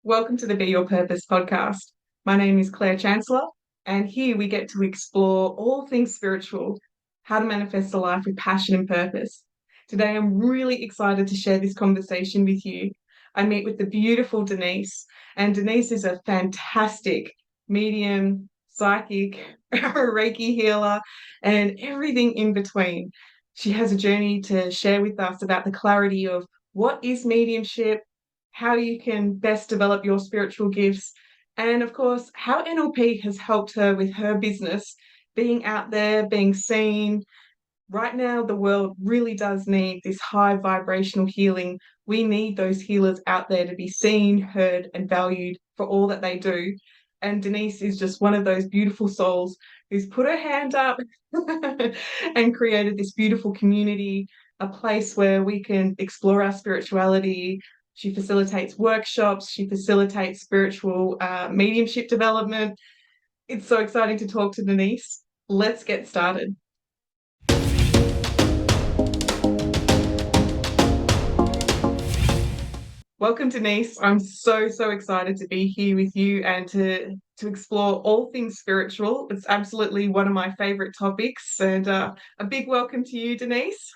Welcome to the Be Your Purpose podcast. My name is Claire Chancellor, and here we get to explore all things spiritual, how to manifest a life with passion and purpose. Today, I'm really excited to share this conversation with you. I meet with the beautiful Denise, and Denise is a fantastic medium, psychic, Reiki healer, and everything in between. She has a journey to share with us about the clarity of what is mediumship, how you can best develop your spiritual gifts, and of course, how NLP has helped her with her business, being out there, being seen. Right now, the world really does need this high vibrational healing. We need those healers out there to be seen, heard, and valued for all that they do. And Denise is just one of those beautiful souls who's put her hand up and created this beautiful community, a place where we can explore our spirituality. She facilitates workshops, she facilitates spiritual mediumship development. It's so exciting to talk to Denise. Let's get started. Welcome, Denise. I'm so excited to be here with you and to explore all things spiritual. It's absolutely one of my favorite topics, and a big welcome to you, Denise.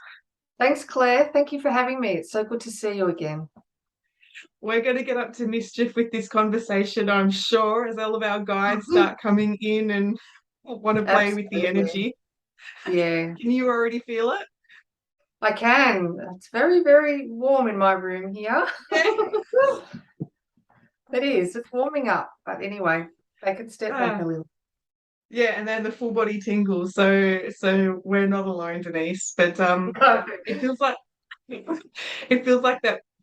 Thanks, Claire. Thank you for having me. It's so good to see you again. We're going to get up to mischief with this conversation, I'm sure, as all of our guides start coming in and want to play with the energy. Yeah. Can you already feel it? I can. It's very, very warm in my room here. It is. It's warming up. But anyway, they can step back a little. Yeah, and then the full body tingles. So we're not alone, Denise. But it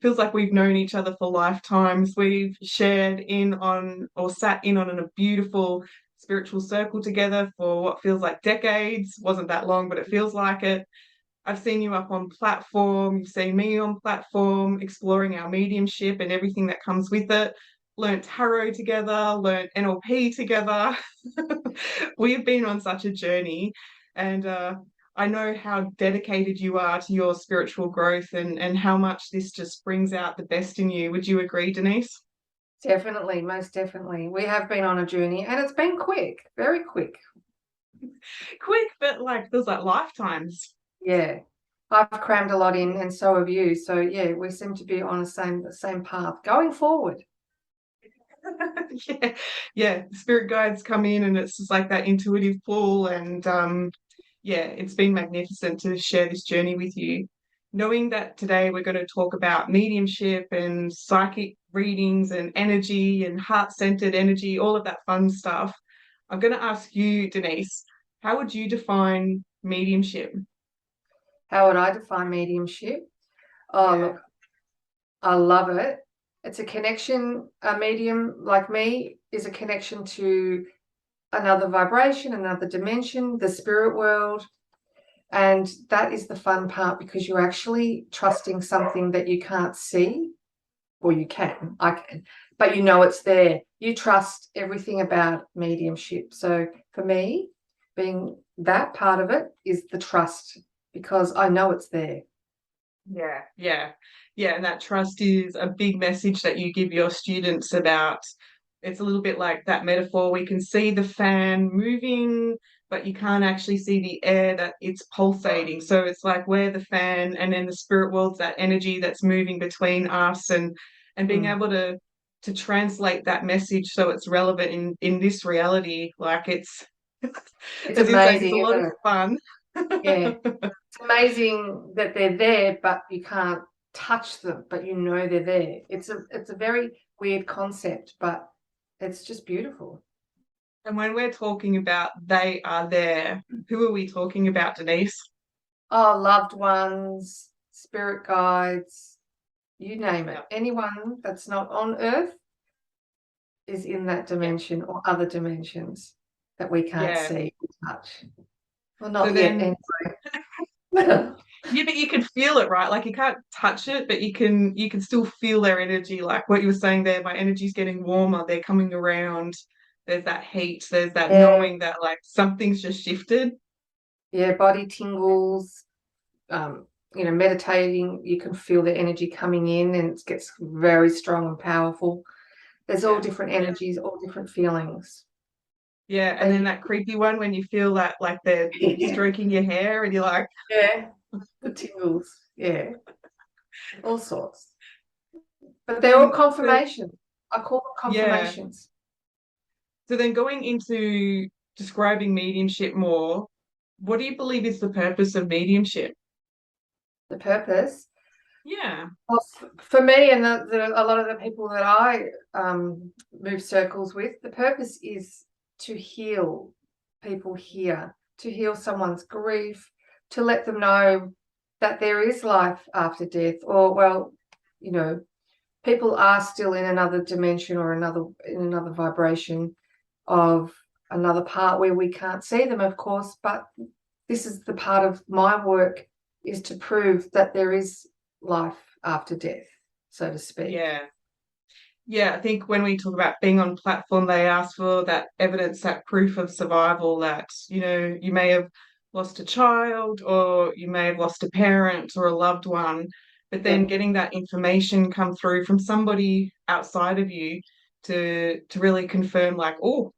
feels like we've known each other for lifetimes. We've shared in on or sat in on a beautiful spiritual circle together for what feels like decades. Wasn't that long, but it feels like it. I've seen you up on platform, you've seen me on platform, exploring our mediumship and everything that comes with it. Learned tarot together, learned NLP together. We've been on such a journey, and I know how dedicated you are to your spiritual growth and how much this just brings out the best in you. Would you agree, Denise? Definitely, most definitely. We have been on a journey, and it's been quick, very quick. Quick, but feels like lifetimes. Yeah. I've crammed a lot in, and so have you. So yeah, we seem to be on the same path going forward. Yeah. Spirit guides come in, and it's just like that intuitive pull, and yeah, it's been magnificent to share this journey with you. Knowing that today we're going to talk about mediumship and psychic readings and energy and heart-centered energy, all of that fun stuff, I'm going to ask you, Denise, how would you define mediumship? How would I define mediumship? Oh, Yeah. look, I love it. It's a connection. A medium like me is a connection to another vibration, another dimension, the spirit world. And that is the fun part, because you're actually trusting something that you can't see. Or you can, I can, but you know it's there. You trust everything about mediumship. So for me, being that part of it is the trust, because I know it's there. Yeah. And that trust is a big message that you give your students about. It's a little bit like that metaphor. We can see the fan moving, but you can't actually see the air that it's pulsating. So it's like we're the fan, and then the spirit world's that energy that's moving between us, and being able to translate that message so it's relevant in this reality. Like it's It's as you're saying, it's a amazing, lot isn't of it? fun. Yeah. It's amazing that they're there, but you can't touch them, but you know they're there. It's a very weird concept, but it's just beautiful. And when we're talking about they are there, who are we talking about, Denise? Oh, loved ones, spirit guides, you name it. Yeah. Anyone that's not on Earth is in that dimension or other dimensions that we can't Yeah. see or touch. Well, So not yet, then, anyway. yeah, but you can feel it, right? Like you can't touch it, but you can still feel their energy. Like what you were saying there, my energy's getting warmer, they're coming around. There's that heat, there's that Yeah, knowing that like something's just shifted. yeah, body tingles. Meditating, you can feel the energy coming in, and it gets very strong and powerful. There's all different energies, all different feelings. Yeah, and then that creepy one when you feel that like they're stroking your hair and you're like, yeah, the tingles, yeah, all sorts. But they're all so, confirmation. I call them yeah. confirmations. So then going into describing mediumship more, what do you believe is the purpose of mediumship? The purpose. Yeah. Well, for me and a lot of the people that I move circles with, the purpose is to heal people here, to heal someone's grief, to let them know that there is life after death, or, well, you know, people are still in another dimension or in another vibration of another part where we can't see them, of course, but this is the part of my work, is to prove that there is life after death, so to speak. Yeah. Yeah, I think when we talk about being on platform, they ask for that evidence, that proof of survival that, you may have lost a child or you may have lost a parent or a loved one, but then Yeah, getting that information come through from somebody outside of you to really confirm like, oh,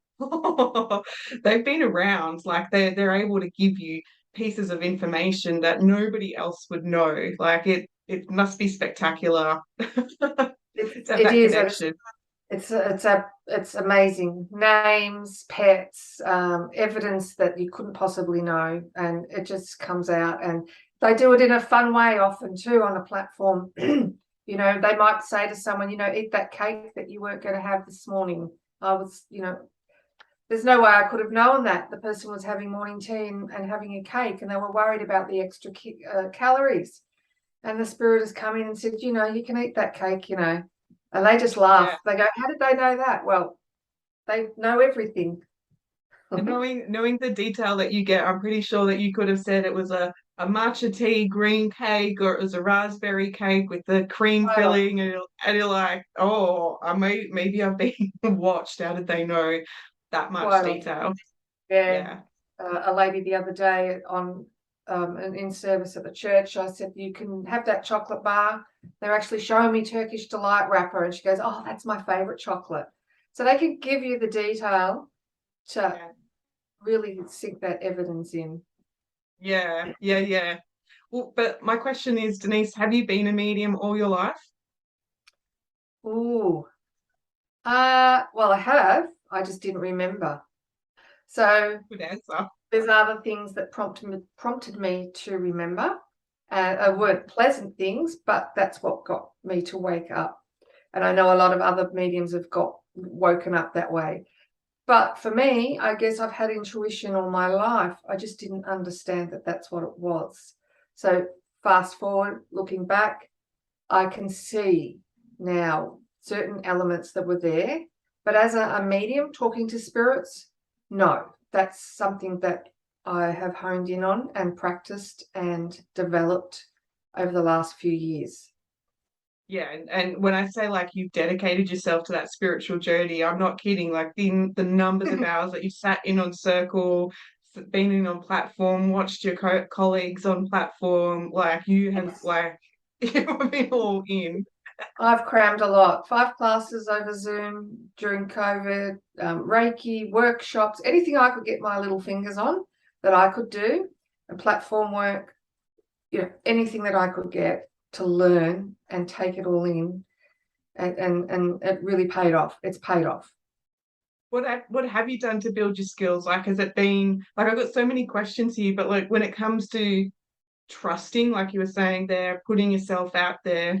they've been around, like they're able to give you pieces of information that nobody else would know. Like it must be spectacular. To have it that is. connection. It's amazing. Names, pets, evidence that you couldn't possibly know, and it just comes out. And they do it in a fun way often too on a platform. They might say to someone, eat that cake that you weren't going to have this morning. I was, there's no way I could have known that the person was having morning tea and having a cake, and they were worried about the extra calories. And the spirit has come in and said, you can eat that cake, and they just laugh. Yeah. They go, how did they know that? Well, they know everything. And knowing the detail that you get, I'm pretty sure that you could have said it was a matcha tea green cake or it was a raspberry cake with the cream Right on. filling, and you're like, oh, maybe I've been watched. How did they know that much Quite on. detail? Yeah. Yeah. A lady the other day on an in-service at the church, I said, you can have that chocolate bar. They're actually showing me Turkish Delight wrapper. And she goes, oh, that's my favorite chocolate. So they can give you the detail to Yeah. really sink that evidence in. Yeah. Yeah. Yeah. Well, but my question is, Denise, have you been a medium all your life? Ooh. Well, I have. I just didn't remember. So Good answer. there's other things that prompted me to remember. Weren't pleasant things, but that's what got me to wake up. And I know a lot of other mediums have got woken up that way. But for me, I guess I've had intuition all my life. I just didn't understand that that's what it was. So fast forward, looking back, I can see now certain elements that were there. But as a medium talking to spirits, no, that's something that I have honed in on and practiced and developed over the last few years. Yeah, and when I say like you've dedicated yourself to that spiritual journey, I'm not kidding. Like the numbers of hours that you've sat in on circle, been in on platform, watched your colleagues on platform, like you have Yes. like you've been all in. I've crammed a lot. 5 classes over Zoom during COVID, Reiki, workshops, anything I could get my little fingers on that I could do, and platform work, anything that I could get to learn and take it all in. And it really paid off. It's paid off. What have you done to build your skills? Like, has it been like I've got so many questions here, but like when it comes to trusting, like you were saying there, putting yourself out there,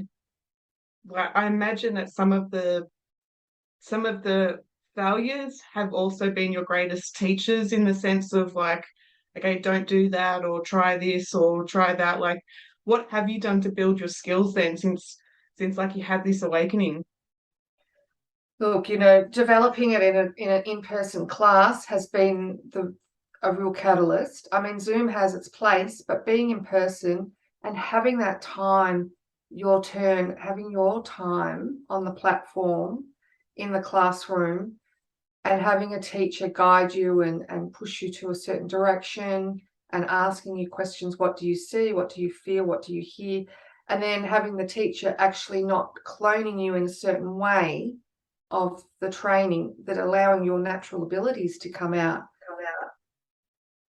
like I imagine that some of the failures have also been your greatest teachers in the sense of like, okay, don't do that or try this or try that. Like, what have you done to build your skills then since like you had this awakening? Look, developing it in an in-person class has been a real catalyst. I mean, Zoom has its place, but being in person and having that time, your turn, having your time on the platform in the classroom, and having a teacher guide you and push you to a certain direction and asking you questions. What do you see? What do you feel? What do you hear? And then having the teacher actually not cloning you in a certain way, of the training that allowing your natural abilities to come out.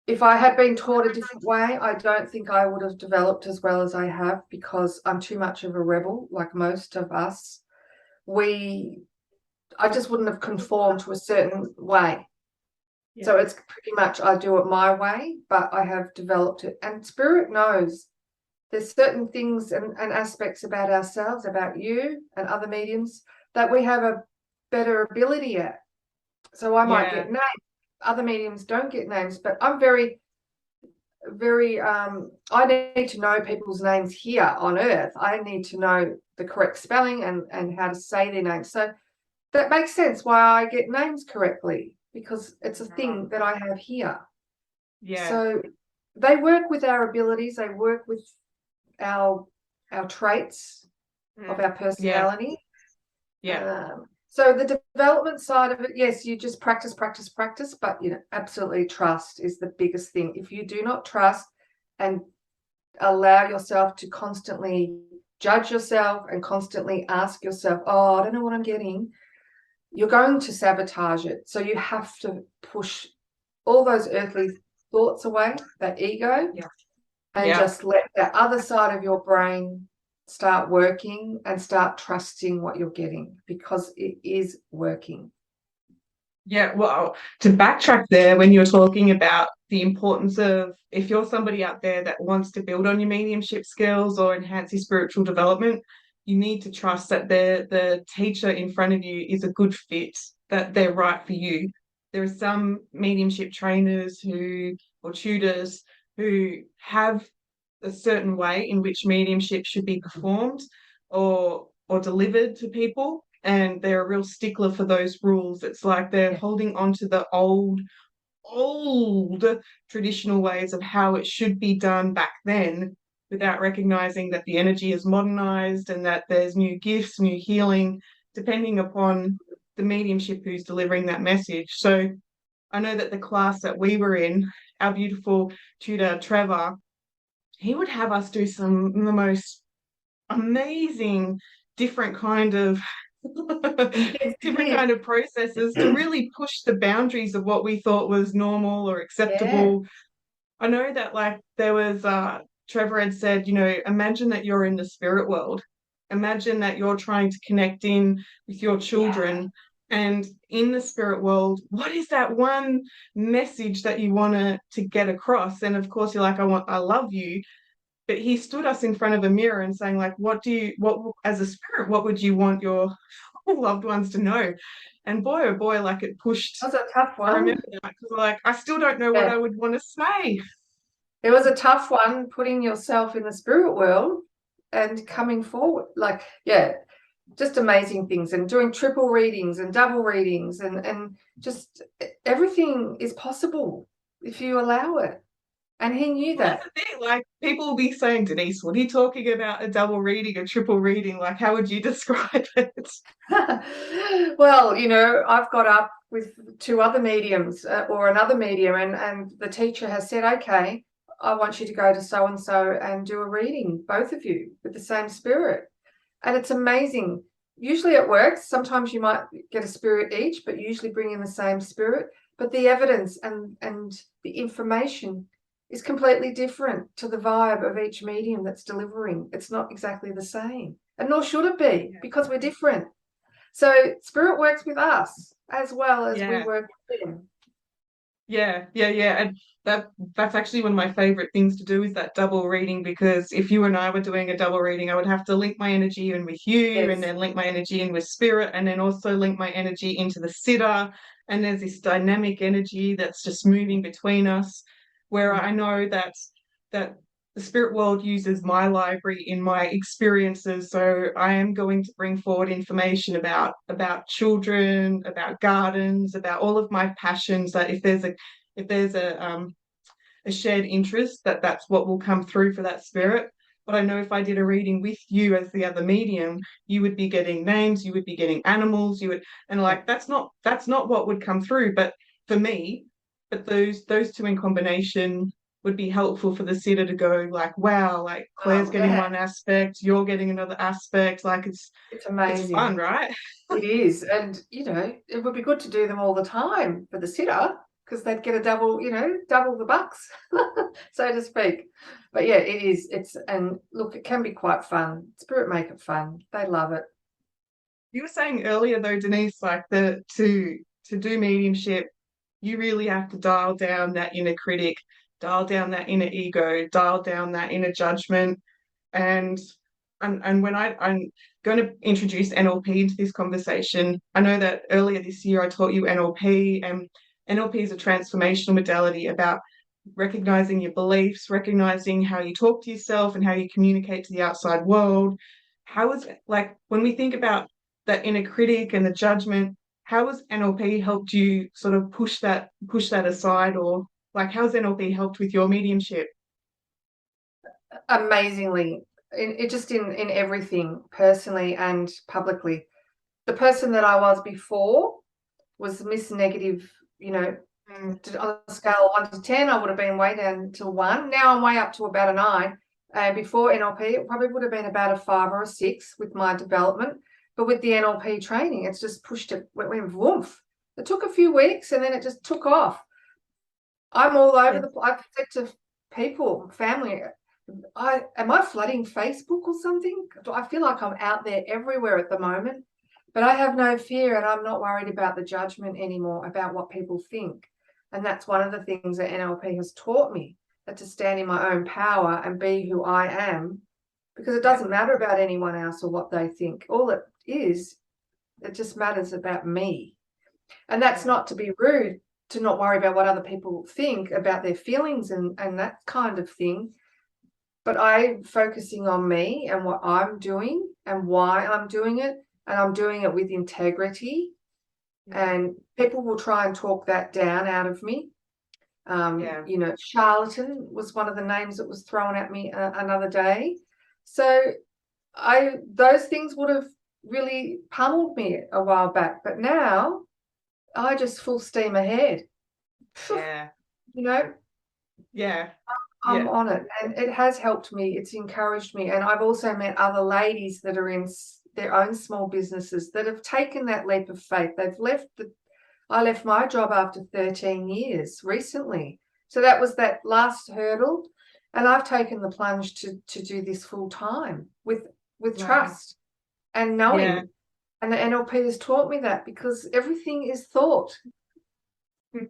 If I had been taught a different way, I don't think I would have developed as well as I have, because I'm too much of a rebel, like most of us. I just wouldn't have conformed to a certain way. Yeah. So it's pretty much I do it my way, but I have developed it. And Spirit knows there's certain things and aspects about ourselves, about you and other mediums, that we have a better ability at. So I might get names. Other mediums don't get names, but I'm very, I need to know people's names here on Earth. I need to know the correct spelling and how to say their names. So that makes sense why I get names correctly, because it's a thing that I have here. Yeah. So they work with our abilities. They work with our traits of our personality. Yeah. So the development side of it, yes, you just practice, but absolutely trust is the biggest thing. If you do not trust and allow yourself to constantly judge yourself and constantly ask yourself, oh, I don't know what I'm getting, you're going to sabotage it. So you have to push all those earthly thoughts away, that ego, and just let that other side of your brain start working and start trusting what you're getting, because it is working. Yeah, well, to backtrack there, when you're talking about the importance of, if you're somebody out there that wants to build on your mediumship skills or enhance your spiritual development, you need to trust that the teacher in front of you is a good fit, that they're right for you. There are some mediumship trainers or tutors who have a certain way in which mediumship should be performed or delivered to people, and they're a real stickler for those rules. It's like they're holding on to the old traditional ways of how it should be done back then, without recognizing that the energy is modernized and that there's new gifts, new healing, depending upon the mediumship who's delivering that message. So I know that the class that we were in, our beautiful tutor Trevor, he would have us do some of the most amazing different kind of processes to really push the boundaries of what we thought was normal or acceptable. I know that, like, there was Trevor had said, imagine that you're in the spirit world. Imagine that you're trying to connect in with your children. And in the spirit world, what is that one message that you want to get across? And of course, you're like, I love you. But he stood us in front of a mirror and saying, like, as a spirit, what would you want your loved ones to know? And boy, oh boy, like, it pushed. That was a tough one. I remember that, because like, I still don't know what I would want to say. It was a tough one, putting yourself in the spirit world and coming forward. Like, just amazing things, and doing triple readings and double readings, and just everything is possible if you allow it. And he knew that. That's the thing. Like, people will be saying, Denise, what are you talking about? A double reading, a triple reading? Like, how would you describe it? Well, I've got up with two other mediums or another medium, and the teacher has said, okay, I want you to go to so-and-so and do a reading, both of you, with the same spirit. And it's amazing. Usually it works. Sometimes you might get a spirit each, but usually bring in the same spirit. But the evidence and the information is completely different to the vibe of each medium that's delivering. It's not exactly the same, and nor should it be, because we're different. So spirit works with us as well as we work with them. Yeah. And that's actually one of my favorite things to do, is that double reading, because if you and I were doing a double reading, I would have to link my energy in with you, and then link my energy in with spirit, and then also link my energy into the sitter. And there's this dynamic energy that's just moving between us, where I know that the spirit world uses my library in my experiences. So I am going to bring forward information about children, about gardens, about all of my passions, that if there's a shared interest, that's what will come through for that spirit. But I know if I did a reading with you as the other medium, you would be getting names, you would be getting animals, and like, that's not what would come through. But for me, those two in combination would be helpful for the sitter to go like, wow, like Claire's Oh, getting yeah, one aspect, you're getting another aspect. Like it's it's fun, amazing. right? It is. And, it would be good to do them all the time for the sitter because they'd get a double, double the bucks, so to speak. But yeah, it is. And look, it can be quite fun. Spirit make it fun. They love it. You were saying earlier though, Denise, like the to do mediumship, you really have to dial down that inner critic, dial down that inner ego, dial down that inner judgment. And and when I'm going to introduce NLP into this conversation, I know that earlier this year I taught you NLP, and NLP is a transformational modality about recognizing your beliefs, recognizing how you talk to yourself and how you communicate to the outside world. How is like when we think about that inner critic and the judgment, how has NLP helped you sort of push that aside, or like how's NLP helped with your mediumship? Amazingly. In everything, personally and publicly. The person that I was before was Miss Negative, Mm, on a scale of 1 to 10, I would have been way down to 1. Now I'm way up to about a 9. Before NLP, it probably would have been about a 5 or a 6 with my development. But with the NLP training, it's just pushed it, went woof. It took a few weeks and then it just took off. I'm all over yeah, the place. I've said to people, family, am I flooding Facebook or something? I feel like I'm out there everywhere at the moment, but I have no fear and I'm not worried about the judgment anymore about what people think. And that's one of the things that NLP has taught me, that to stand in my own power and be who I am, because it yeah, doesn't matter about anyone else or what they think. All it is, it just matters about me. And that's yeah, not to be rude, to not worry about what other people think about their feelings and that kind of thing. But I'm focusing on me and what I'm doing and why I'm doing it. And I'm doing it with integrity. yeah, And people will try and talk that down out of me. yeah. Charlatan was one of the names that was thrown at me another day. So those things would have really pummeled me a while back. But now I just full steam ahead. Yeah, You know, yeah, I'm yeah, on it, and it has helped me. It's encouraged me, and I've also met other ladies that are in their own small businesses that have taken that leap of faith. I left my job after 13 years recently, so that was that last hurdle, and I've taken the plunge to do this full time with wow. trust and Yeah. knowing. And the NLP has taught me that because everything is thought and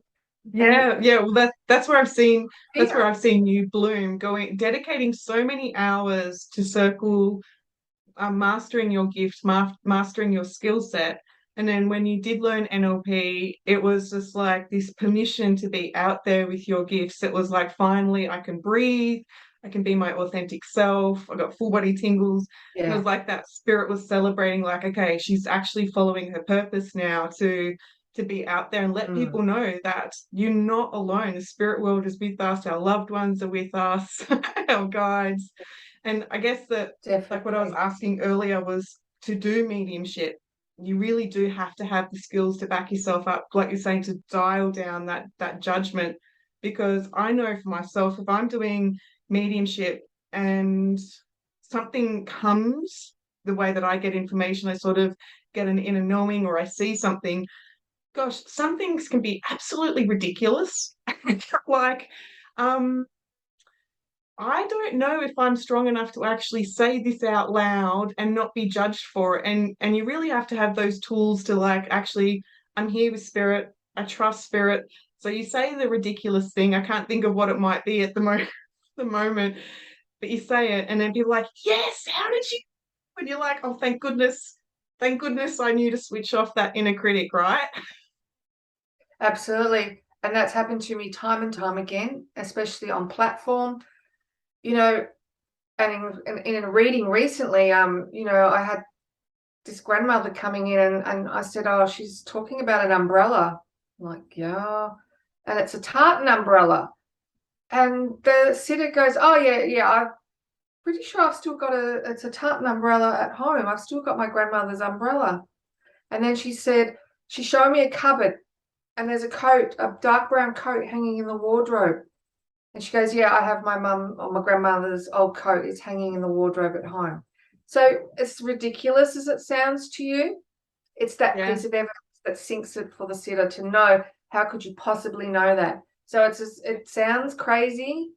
Yeah, yeah. Well, that's where fear. I've seen you bloom, going dedicating so many hours to circle, mastering your gift, mastering your skill set. And then when you did learn NLP, it was just like this permission to be out there with your gifts. It was like finally I can breathe, I can be my authentic self. I got full body tingles. And it Yeah. was like that spirit was celebrating, like, okay, she's actually following her purpose now to be out there and let Mm, people know that you're not alone. The spirit world is with us, our loved ones are with us, our guides. And I guess that, like what I was definitely. asking earlier, was to do mediumship, you really do have to have the skills to back yourself up, like you're saying, to dial down that judgment. Because I know for myself, if I'm doing mediumship and something comes the way that I get information, I sort of get an inner knowing or I see something, gosh, some things can be absolutely ridiculous. Like, um, I don't know if I'm strong enough to actually say this out loud and not be judged for it. And you really have to have those tools to like actually, I'm here with spirit, I trust spirit. So you say the ridiculous thing, I can't think of what it might be at the moment, but you say it and then people are like, yes, how did you? And you're like, oh, thank goodness I knew to switch off that inner critic, right? Absolutely. And that's happened to me time and time again, especially on platform, you know, and in a reading recently, I had this grandmother coming in and I said, oh, she's talking about an umbrella. I'm like, yeah. And it's a tartan umbrella. And the sitter goes, oh, yeah, yeah, I'm pretty sure I've still got it's a tartan umbrella at home. I've still got my grandmother's umbrella. And then she showed me a cupboard and there's a dark brown coat hanging in the wardrobe. And she goes, yeah, I have my mum or my grandmother's old coat. It's hanging in the wardrobe at home. So as ridiculous as it sounds to you, it's that Yeah. piece of evidence that sinks it for the sitter to know, how could you possibly know that? So it sounds crazy,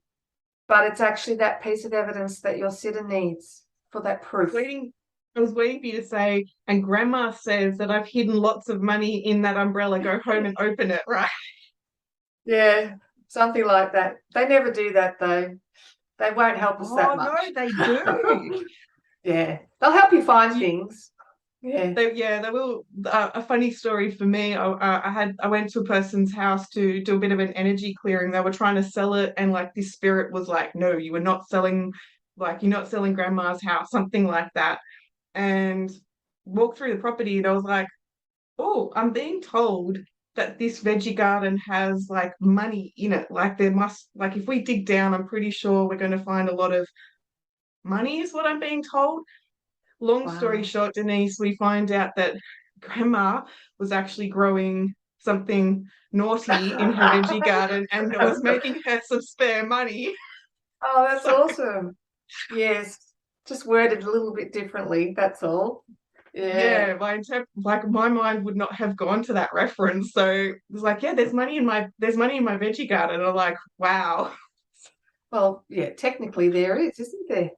but it's actually that piece of evidence that your sitter needs for that proof. I was waiting for you to say, and grandma says that I've hidden lots of money in that umbrella. Go home and open it, right? Yeah, something like that. They never do that though. They won't help us Oh that no, much. they do. Yeah, they'll help you find You, things. Yeah. they will. A funny story for me. I went to a person's house to do a bit of an energy clearing. They were trying to sell it, and like this spirit was like, "No, you were not selling. Like you're not selling grandma's house, something like that." And walked through the property, and I was like, "Oh, I'm being told that this veggie garden has like money in it. Like there must, like if we dig down, I'm pretty sure we're going to find a lot of money, is what I'm being told." Long story Wow. short, Denise, we find out that grandma was actually growing something naughty in her veggie garden and it was making her some spare money. Oh, that's So awesome. Yes, just worded a little bit differently, that's all. Yeah. yeah, like my mind would not have gone to that reference. So it was like, yeah, there's money in my veggie garden. And I'm like, wow. Well, yeah, technically there is, isn't there?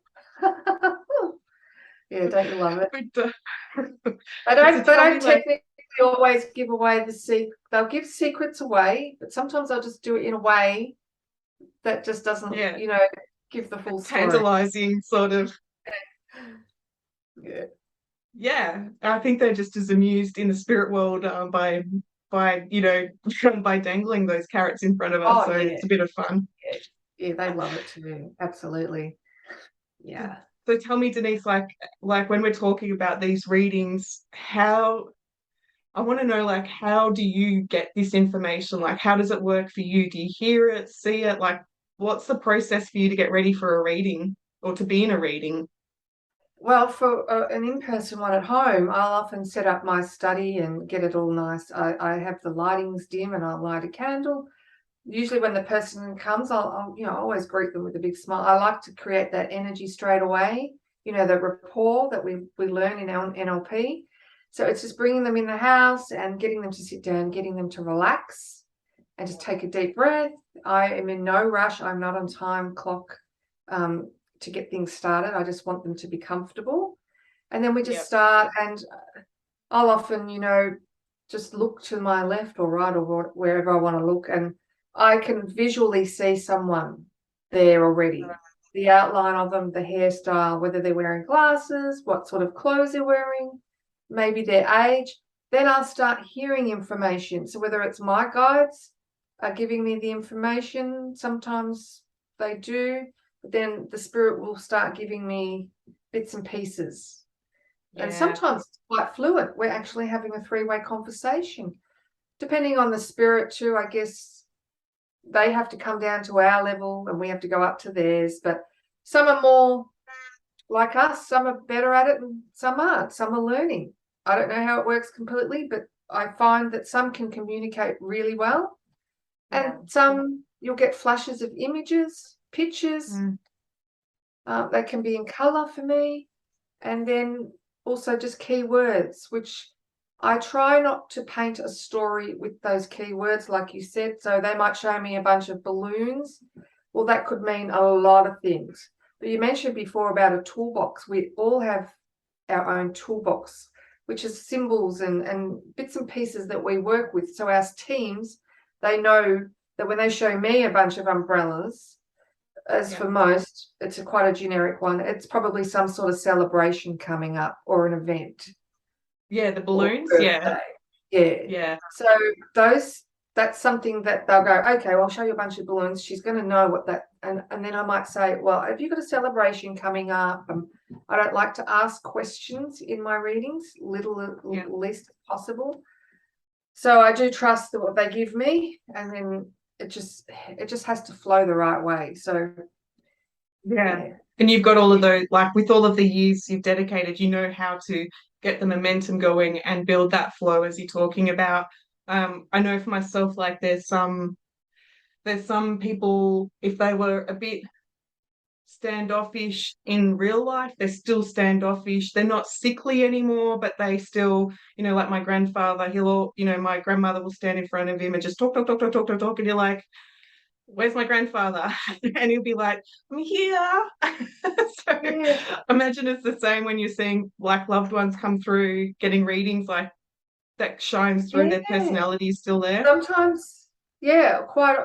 Yeah, don't you love it? But, They but to don't they tell me don't like, technically always give away the secret. They'll give secrets away, but sometimes they'll just do it in a way that just doesn't, yeah, give the full story. tantalizing sort of. Yeah. Yeah, I think they're just as amused in the spirit world by by dangling those carrots in front of us. Oh, So yeah. it's a bit of fun. Yeah. Yeah, they love it too. Absolutely. Yeah. So tell me, Denise, like when we're talking about these readings, how I want to know like how do you get this information? Like how does it work for you? Do you hear it, see it? Like what's the process for you to get ready for a reading or to be in a reading? Well, for an in-person one at home, I'll often set up my study and get it all nice. I have the lightings dim and I'll light a candle. Usually when the person comes, I'll always greet them with a big smile. I like to create that energy straight away, the rapport that we learn in our NLP. So it's just bringing them in the house and getting them to sit down, getting them to relax and just take a deep breath. I am in no rush. I'm not on time clock to get things started. I just want them to be comfortable. And then we just Yep. start, and I'll often, just look to my left or right or wherever I want to look, and I can visually see someone there already. The outline of them, the hairstyle, whether they're wearing glasses, what sort of clothes they're wearing, maybe their age. Then I'll start hearing information. So whether it's my guides are giving me the information, sometimes they do, but then the spirit will start giving me bits and pieces. And Yeah. sometimes it's quite fluid. We're actually having a three-way conversation. Depending on the spirit too, I guess they have to come down to our level and we have to go up to theirs. But some are more like us, some are better at it and some aren't. Some are learning. I don't know how it works completely, but I find that some can communicate really well Yeah. and some you'll get flashes of images, pictures. Mm. They can be in color for me. And then also just keywords, which I try not to paint a story with those keywords, like you said. So they might show me a bunch of balloons. Well, that could mean a lot of things. But you mentioned before about a toolbox. We all have our own toolbox, which is symbols and bits and pieces that we work with. So our teams, they know that when they show me a bunch of umbrellas, as Yeah. for most, it's quite a generic one. It's probably some sort of celebration coming up or an event Yeah, the or balloons. Yeah. birthday. Yeah. Yeah. So that's something that they'll go, okay, well, I'll show you a bunch of balloons. She's going to know what that, and then I might say, well, have you got a celebration coming up? I don't like to ask questions in my readings, Yeah. least possible. So I do trust that what they give me, and then it just has to flow the right way. So Yeah. yeah. And you've got all of those, like with all of the years you've dedicated, you know how to get the momentum going and build that flow as you're talking about. I know for myself, like there's some there's some people, if they were a bit standoffish in real life, they're still standoffish. They're not sickly anymore, but they still, like my grandfather, my grandmother will stand in front of him and just talk, talk, talk, talk, talk, talk, talk, and you're like, where's my grandfather? And he'll be like, I'm here. So Yeah. imagine it's the same when you're seeing like loved ones come through getting readings, like that shines through, their Yeah. personality is still there. Sometimes, yeah, quite,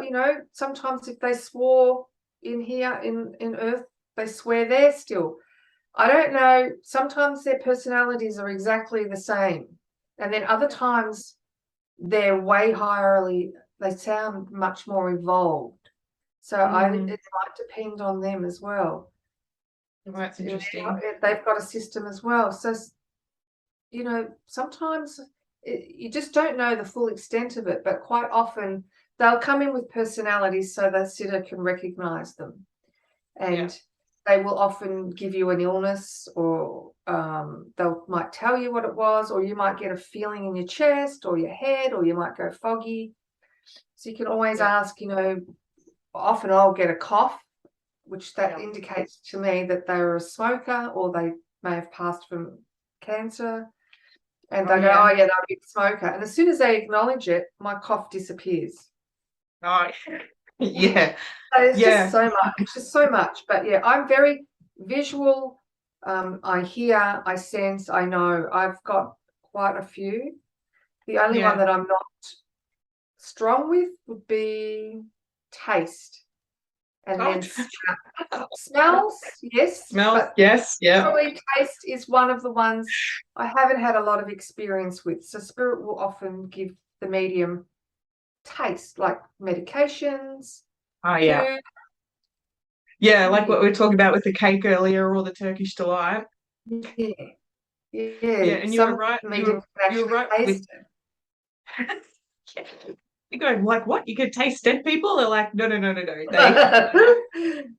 sometimes if they swore in here in Earth, they swear there still. I don't know. Sometimes their personalities are exactly the same. And then other times they're way higherly, they sound much more evolved. So it might depend on them as well. Oh, that's interesting. They've got a system as well. So, sometimes you just don't know the full extent of it, but quite often they'll come in with personalities so the sitter can recognize them. And they will often give you an illness, or might tell you what it was, or you might get a feeling in your chest or your head, or you might go foggy. So you can always ask, often I'll get a cough, which that indicates to me that they were a smoker, or they may have passed from cancer. And they go, oh, yeah, they're a big smoker. And as soon as they acknowledge it, my cough disappears. Oh, yeah. So it's just so much. It's just so much. But yeah, I'm very visual. I hear, I sense, I know. I've got quite a few. The only one that I'm not strong with would be taste. And then smells, yes. Smells, but yes, yeah. probably taste is one of the ones I haven't had a lot of experience with. So spirit will often give the medium taste, like medications, Oh, yeah. food. Yeah, like what we were talking about with the cake earlier, or the Turkish delight. Yeah. Yeah, and you were right. Mediums can You were right actually with. You're going like, what? You could taste dead people? They're like, no, no, no, no, no.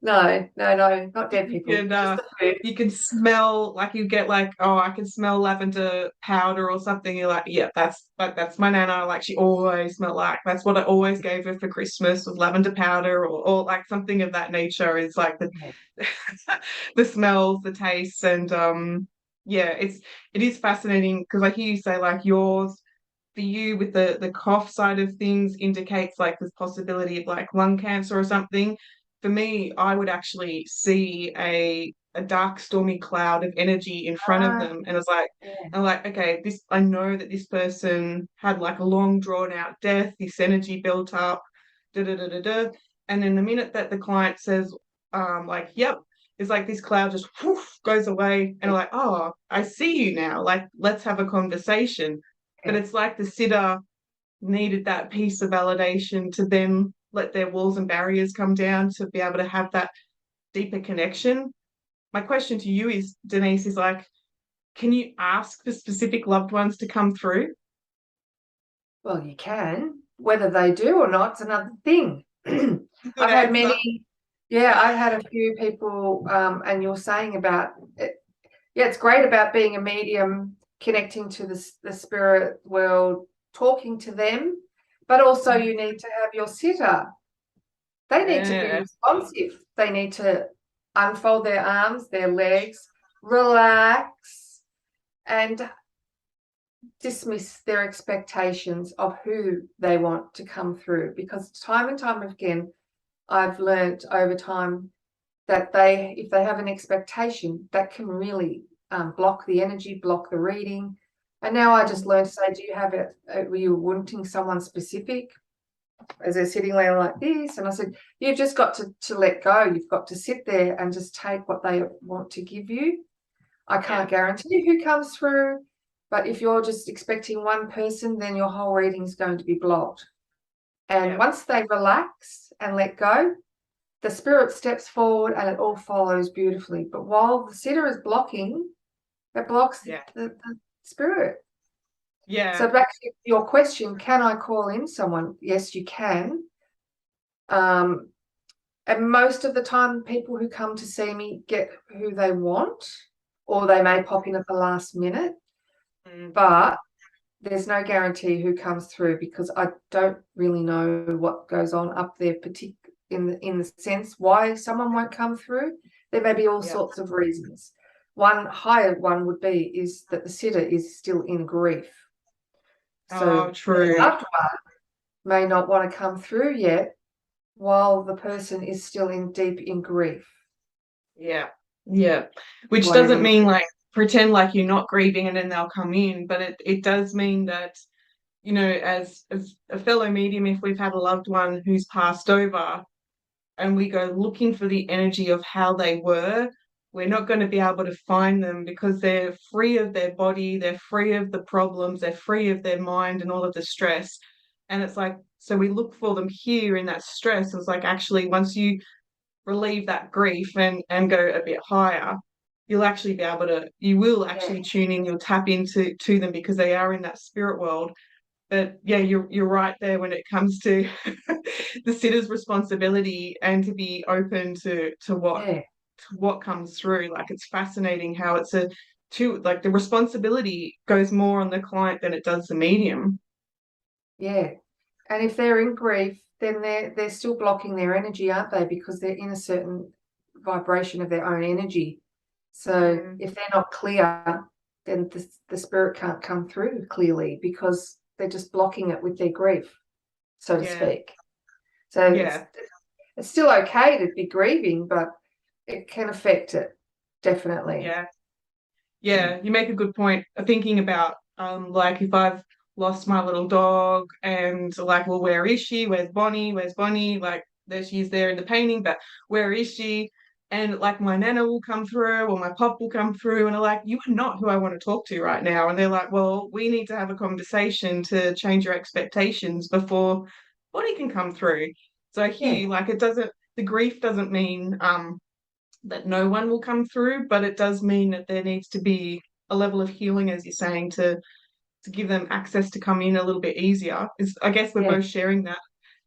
No, not dead people. And Just the food. you can smell, like you get like, oh, I can smell lavender powder or something. You're like, yeah, that's my nana. Like she always smelled like, that's what I always gave her for Christmas, was lavender powder, or like something of that nature. Is like the the smells, the tastes, and yeah, it is fascinating because I hear you say like yours, for you with the cough side of things, indicates like this possibility of like lung cancer or something. For me, I would actually see a dark stormy cloud of energy in front of them, and I'm like, okay, this, I know that this person had like a long drawn out death, this energy built up, da da da da da. And then the minute that the client says like, yep, it's like this cloud just whoosh, goes away, and I'm like, oh, I see you now, like let's have a conversation. But it's like the sitter needed that piece of validation to then let their walls and barriers come down to be able to have that deeper connection. My question to you is, Denise, is like, can you ask for specific loved ones to come through? Well, you can. Whether they do or not, it's another thing. Good I've had answer. I've had a few people, and you're saying about it. Yeah, it's great about being a medium, connecting to the spirit world, talking to them, but also you need to have your sitter. They need to be responsive. They need to unfold their arms, their legs, relax, and dismiss their expectations of who they want to come through. Because time and time again, I've learned over time that if they have an expectation, that can really block the energy, block the reading. And now I just learned to say, do you have it? Were you wanting someone specific? As they're sitting there like this, and I said, you've just got to let go. You've got to sit there and just take what they want to give you. I can't guarantee who comes through, but if you're just expecting one person, then your whole reading is going to be blocked. And once they relax and let go, the spirit steps forward and it all follows beautifully. But while the sitter is blocking, it blocks the spirit. Yeah. So back to your question, can I call in someone? Yes, you can. And most of the time, people who come to see me get who they want, or they may pop in at the last minute. But there's no guarantee who comes through, because I don't really know what goes on up there, in the sense why someone won't come through. There may be all sorts of reasons. One higher one would be is that the sitter is still in grief. So true. the loved one may not want to come through yet, while the person is still deep in grief. Yeah. Which Whatever. doesn't mean like pretend like you're not grieving and then they'll come in, but it does mean that, you know, as a fellow medium, if we've had a loved one who's passed over and we go looking for the energy of how they were, we're not going to be able to find them, because they're free of their body, they're free of the problems, they're free of their mind and all of the stress. And it's like, so we look for them here in that stress. It's like, actually, once you relieve that grief and go a bit higher, you'll actually be able to, you will actually tune in, you'll tap into them, because they are in that spirit world. But yeah, you're right there when it comes to the sitter's responsibility and to be open to what comes through. Like, it's fascinating how it's like the responsibility goes more on the client than it does the medium. Yeah. And if they're in grief, then they're still blocking their energy, aren't they? Because they're in a certain vibration of their own energy. So if they're not clear, then the spirit can't come through clearly, because they're just blocking it with their grief, so to speak. So it's still okay to be grieving, but it can affect it, definitely. Yeah, you make a good point. Thinking about like, if I've lost my little dog and like, well, where is she? Where's Bonnie? Where's Bonnie? Like, there she is there in the painting, but where is she? And like, my nana will come through or my pop will come through and are like, you are not who I want to talk to right now. And they're like, well, we need to have a conversation to change your expectations before Bonnie can come through. So I hear you, like, the grief doesn't mean that no one will come through, but it does mean that there needs to be a level of healing, as you're saying, to give them access to come in a little bit easier. I guess we're both sharing that.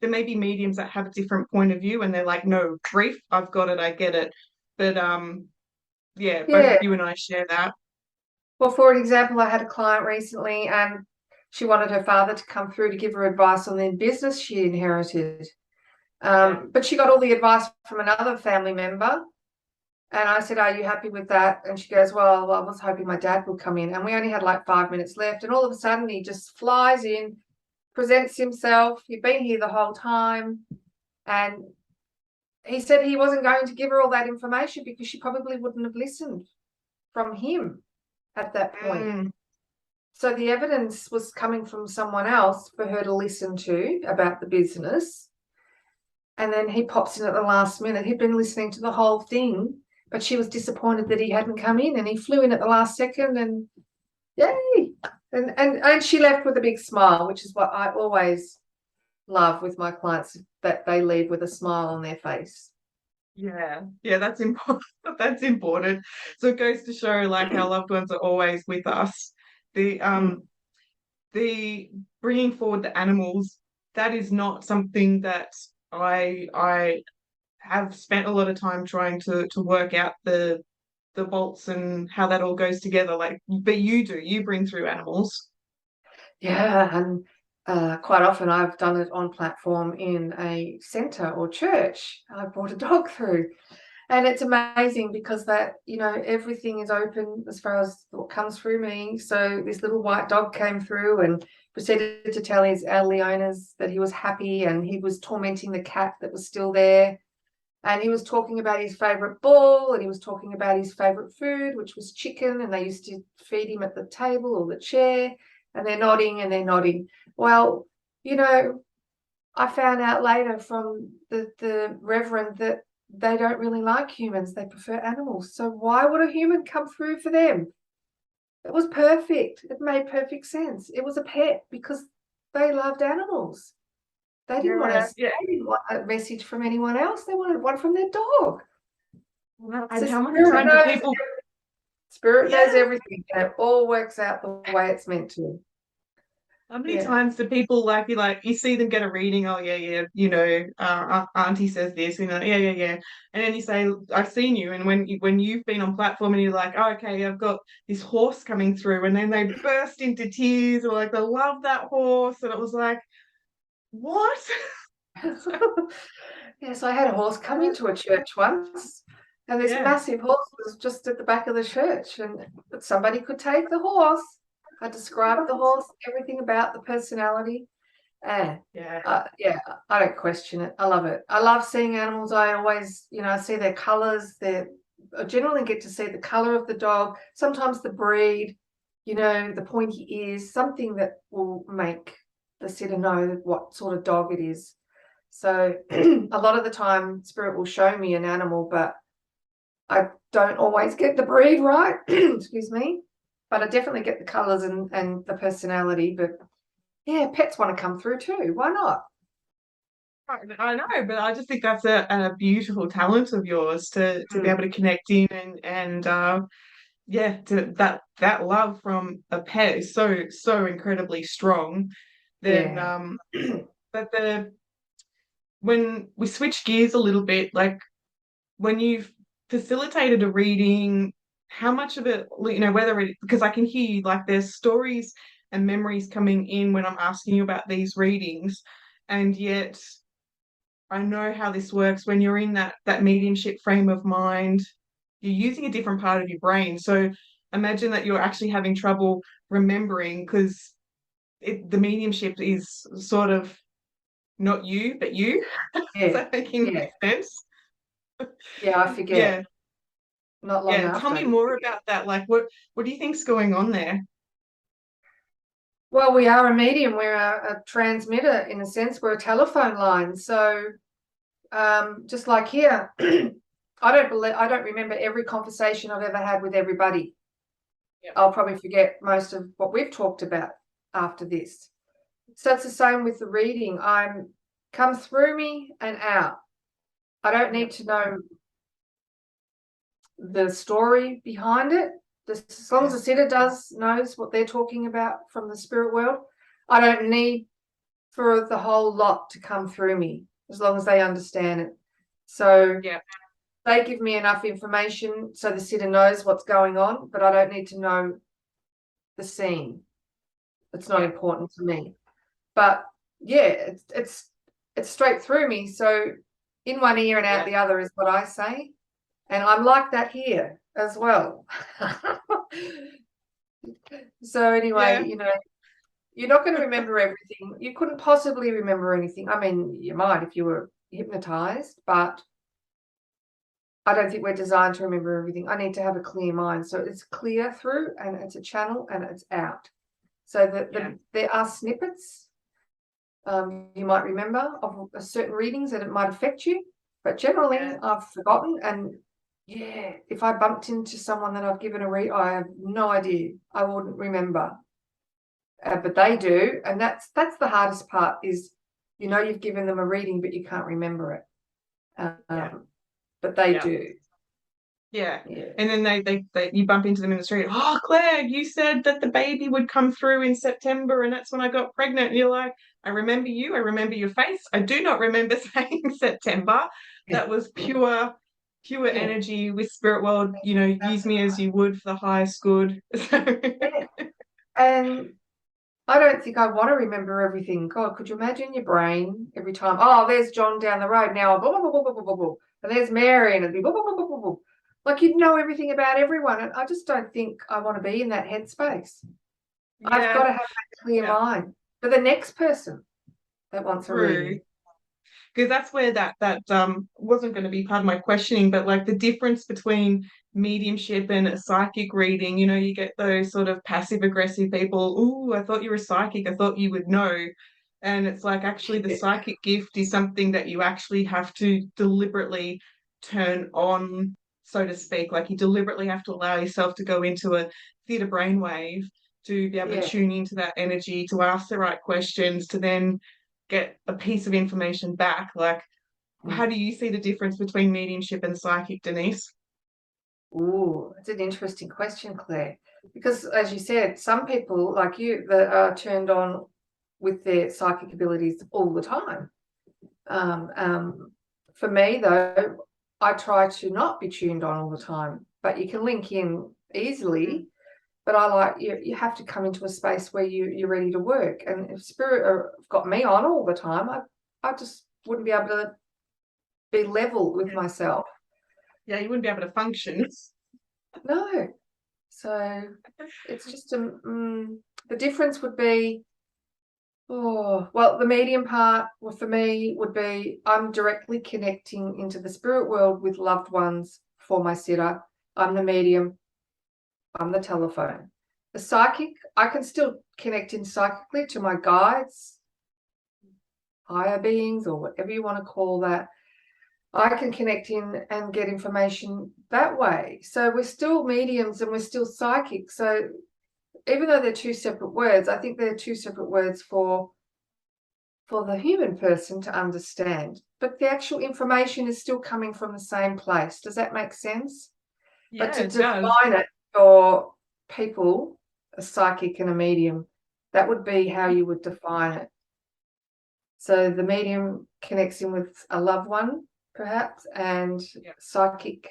There may be mediums that have a different point of view and they're like, no, grief, I've got it, I get it. But both you and I share that. Well, for an example, I had a client recently and she wanted her father to come through to give her advice on the business she inherited. But she got all the advice from another family member. And I said, are you happy with that? And she goes, well, I was hoping my dad would come in. And we only had like 5 minutes left. And all of a sudden he just flies in, presents himself. He'd been here the whole time. And he said he wasn't going to give her all that information because she probably wouldn't have listened from him at that point. So the evidence was coming from someone else for her to listen to about the business. And then he pops in at the last minute. He'd been listening to the whole thing, but she was disappointed that he hadn't come in, and he flew in at the last second, and yay. And she left with a big smile, which is what I always love with my clients, that they leave with a smile on their face. Yeah, that's important. That's important. So it goes to show, like, our loved ones are always with us. The bringing forward the animals, that is not something that I have spent a lot of time trying to work out the bolts and how that all goes together. Like, but you bring through animals. Yeah, and quite often I've done it on platform in a centre or church. I brought a dog through, and it's amazing because that, everything is open as far as what comes through me. So this little white dog came through and proceeded to tell his elderly owners that he was happy, and he was tormenting the cat that was still there. And he was talking about his favourite ball, and he was talking about his favourite food, which was chicken, and they used to feed him at the table or the chair, and they're nodding and they're nodding. Well, I found out later from the reverend that they don't really like humans. They prefer animals. So why would a human come through for them? It was perfect. It made perfect sense. It was a pet because they loved animals. They didn't want a message from anyone else. They wanted one from their dog. And how many times people... Spirit knows everything, and it all works out the way it's meant to. How many Yeah. times do people you see them get a reading? Oh yeah, Auntie says this, yeah, and then you say, I've seen you, and when you've been on platform and you're like, oh, okay, I've got this horse coming through, and then they burst into tears or like they love that horse, and it was like, what? Yes, I had a horse come into a church once, and this Yeah, massive horse was just at the back of the church, and somebody could take the horse. I described the horse, everything about the personality, and yeah, yeah, I don't question it. I love it. I love seeing animals. I always, I see their colors. I generally get to see the color of the dog, sometimes the breed, the pointy ears, something that will make the sitter know what sort of dog it is. So a lot of the time, spirit will show me an animal, but I don't always get the breed right. Excuse me. But I definitely get the colors and the personality. But yeah, pets want to come through too. Why not? I know, but I just think that's a beautiful talent of yours to be Mm, able to connect in and yeah, to that love from a pet is so incredibly strong. Then yeah. but the when we switch gears a little bit, like when you've facilitated a reading, how much of it, whether it, because I can hear you, like there's stories and memories coming in when I'm asking you about these readings, and yet I know how this works when you're in that mediumship frame of mind, you're using a different part of your brain. So imagine that you're actually having trouble remembering because the mediumship is sort of not you, but you. Is Yeah. that making Yeah. sense? Yeah. I forget. Yeah. Not long Yeah. Tell after, I me just more forget. about that. Like what do you think's going on there? Well, we are a medium. We're a transmitter in a sense. We're a telephone line. So just like here, I don't remember every conversation I've ever had with everybody. Yeah. I'll probably forget most of what we've talked about after this. So it's the same with the reading. I'm come through me and out. I don't Yeah. need to know the story behind it. As long as Yeah. the sitter knows what they're talking about from the spirit world, I don't need for the whole lot to come through me as long as they understand it. So Yeah. they give me enough information so the sitter knows what's going on, but I don't need to know the scene. It's not Yeah. important to me. But yeah, it's straight through me. So in one ear and out Yeah. the other is what I say. And I'm like that here as well. So Yeah. anyway, you're not going to remember everything. You couldn't possibly remember anything. I mean, you might if you were hypnotized, but I don't think we're designed to remember everything. I need to have a clear mind. So it's clear through and it's a channel and it's out. So Yeah. there are snippets you might remember of certain readings that it might affect you, but generally Yeah. I've forgotten. And yeah, if I bumped into someone that I've given a read, I have no idea. I wouldn't remember, but they do, and that's the hardest part. Is you've given them a reading, but you can't remember it. Yeah. But they Yeah. do. Yeah. Yeah, And then they you bump into them in the street. Oh, Claire, you said that the baby would come through in September, and that's when I got pregnant. And you're like, I remember you. I remember your face. I do not remember saying September. yeah, That was pure yeah. energy with spirit world. Use me as you would for the highest good. So, Yeah. And I don't think I want to remember everything. God, could you imagine your brain every time? Oh, there's John down the road now. Blah, blah, blah, blah, blah, blah, blah. And there's Mary, and it'd be blah, blah, blah, blah, blah, blah. Like you'd know everything about everyone. And I just don't think I want to be in that headspace. I've got yeah, to have that clear yeah, mind for the next person that wants a true. reading. Because that's where that wasn't going to be part of my questioning, but like the difference between mediumship and a psychic reading, you get those sort of passive aggressive people. Ooh, I thought you were psychic. I thought you would know. And it's like actually the psychic gift is something that you actually have to deliberately turn on, so to speak. Like you deliberately have to allow yourself to go into a theta brainwave to be able to Yeah. tune into that energy, to ask the right questions, to then get a piece of information back. Like, how Mm. do you see the difference between mediumship and psychic, Denise? Ooh, it's an interesting question, Claire. Because as you said, some people like you that are turned on with their psychic abilities all the time. For me, though, I try to not be tuned on all the time, but you can link in easily. But I like you have to come into a space where you're ready to work. And if spirit got me on all the time, I just wouldn't be able to be level with myself. Yeah, you wouldn't be able to function. No. So it's just the difference would be, the medium part for me would be I'm directly connecting into the spirit world with loved ones for my sitter. I'm the medium. I'm the telephone. The psychic, I can still connect in psychically to my guides, higher beings, or whatever you want to call that. I can connect in and get information that way. So we're still mediums and we're still psychic. So even though they're two separate words, I think they're two separate words for the human person to understand. But the actual information is still coming from the same place. Does that make sense? Yeah, but to it does. define it for people, a psychic and a medium, that would be how you would define it. So the medium connects in with a loved one, perhaps, and psychic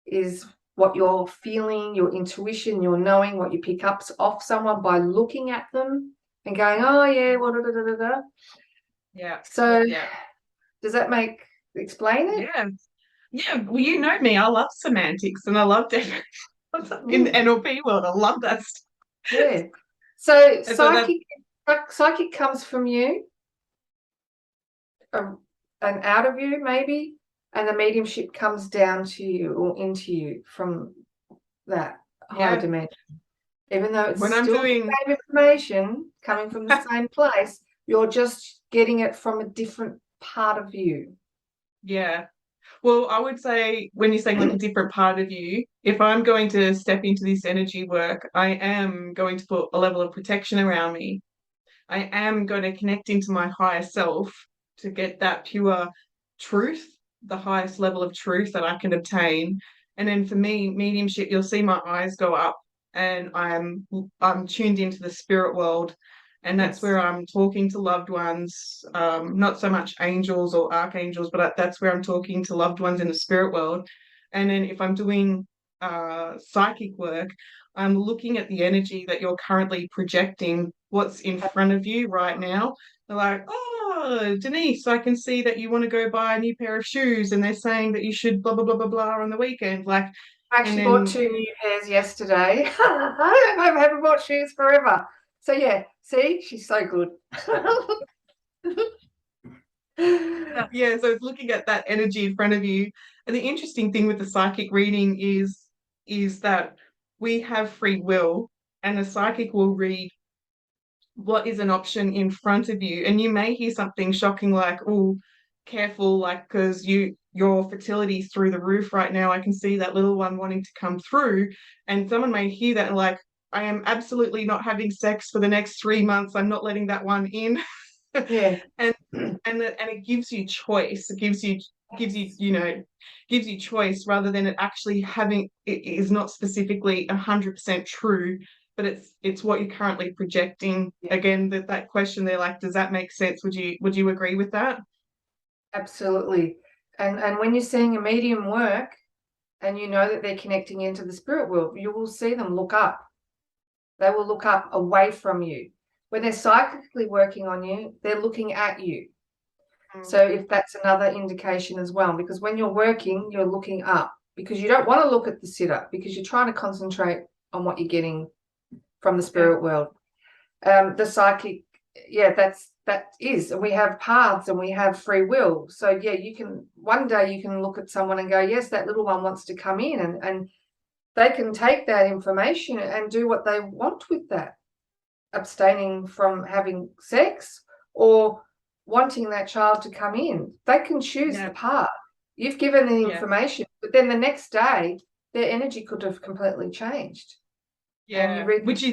is what you're feeling, your intuition, your knowing, what you pick up off someone by looking at them and going, oh yeah, what da, da, da, da. Yeah. So does that explain it? Yeah. Yeah. Well, you know me, I love semantics and I love different in the NLP world. I love that stuff. Yeah. So so psychic comes from you, and out of you maybe, and the mediumship comes down to you or into you from that higher dimension. Even though it's when still the same information coming from the same place, you're just getting it from a different part of you. Yeah. Well, I would say when you're saying like a different part of you, if I'm going to step into this energy work, I am going to put a level of protection around me. I am going to connect into my higher self to get that pure truth, the highest level of truth that I can obtain. And then for me, mediumship, you'll see my eyes go up and I'm tuned into the spirit world. And that's where I'm talking to loved ones, not so much angels or archangels, but that's where I'm talking to loved ones in the spirit world. And then if I'm doing psychic work, I'm looking at the energy that you're currently projecting, what's in front of you right now. They're like, oh, Denise, I can see that you want to go buy a new pair of shoes, and they're saying that you should blah, blah, blah, blah, blah on the weekend. Like, I actually bought 2 new pairs yesterday. I haven't bought shoes forever. So yeah, see, she's so good. Yeah, so it's looking at that energy in front of you. And the interesting thing with the psychic reading is that we have free will, and the psychic will read what is an option in front of you. And you may hear something shocking like, oh, careful, like, because your fertility's through the roof right now. I can see that little one wanting to come through. And someone may hear that and like, I am absolutely not having sex for the next 3 months. I'm not letting that one in. Yeah. and it gives you choice. It gives you choice rather than it actually having it is not specifically 100% true, but it's what you're currently projecting. Again, that question there, like, does that make sense? Would you agree with that? Absolutely. And when you're seeing a medium work and you know that they're connecting into the spirit world, you will see them look up. They will look up away from you. When they're psychically working on you, they're looking at you. So if that's another indication as well, because when you're working, you're looking up because you don't want to look at the sitter because you're trying to concentrate on what you're getting from the spirit world. The psychic, that is, and we have paths and we have free will. So yeah, one day you can look at someone and go, yes, that little one wants to come in, and they can take that information and do what they want with that, abstaining from having sex or wanting that child to come in. They can choose the path. You've given the information, but then the next day their energy could have completely changed. Yeah, which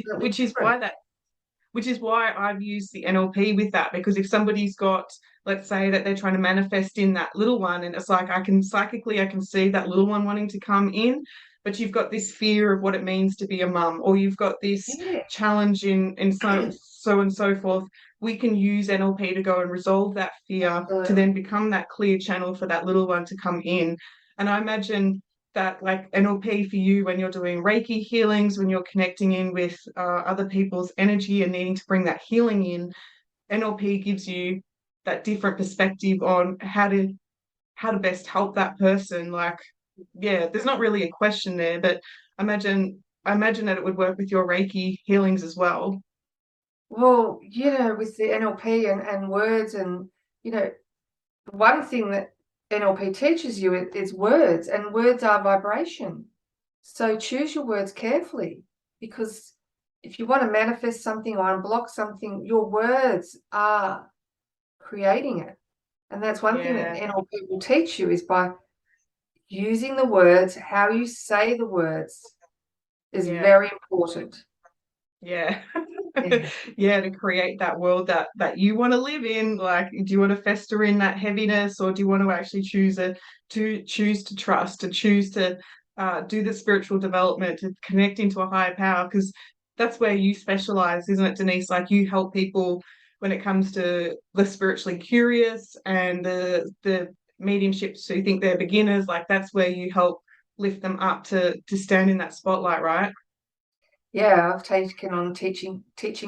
is why I've used the NLP with that, because if somebody's got, let's say that they're trying to manifest in that little one, and it's like I can see that little one wanting to come in, but you've got this fear of what it means to be a mum, or you've got this challenge in so and so forth. we can use NLP to go and resolve that fear, to Absolutely. then become that clear channel for that little one to come in. And I imagine that, like, NLP for you, when you're doing Reiki healings, when you're connecting in with other people's energy and needing to bring that healing in, NLP gives you that different perspective on how to best help that person. Like, yeah, there's not really a question there, but I imagine that it would work with your Reiki healings as well. Well, with the NLP and words, and one thing that NLP teaches you is words, and words are vibration. So choose your words carefully, because if you want to manifest something or unblock something, your words are creating it. And that's one thing that Yeah, NLP will teach you, is by using the words, how you say the words is yeah, very important. yeah. Yeah. Yeah, to create that world that you want to live in. Like, do you want to fester in that heaviness, or do you want to actually choose to trust, to choose to do the spiritual development, to connect into a higher power? Because that's where you specialize, isn't it, Denise? Like, you help people when it comes to the spiritually curious and the mediumships who think they're beginners. Like, that's where you help lift them up to stand in that spotlight, right? Yeah, I've taken on teaching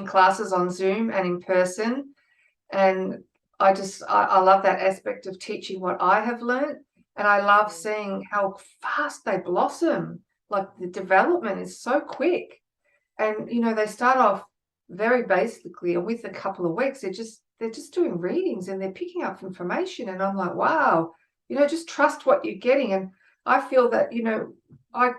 classes on Zoom and in person, and I love that aspect of teaching what I have learned, and I love seeing how fast they blossom. Like, the development is so quick, and they start off very basically, and with a couple of weeks, they're just doing readings and they're picking up information, and I'm like, wow, just trust what you're getting. And I feel that I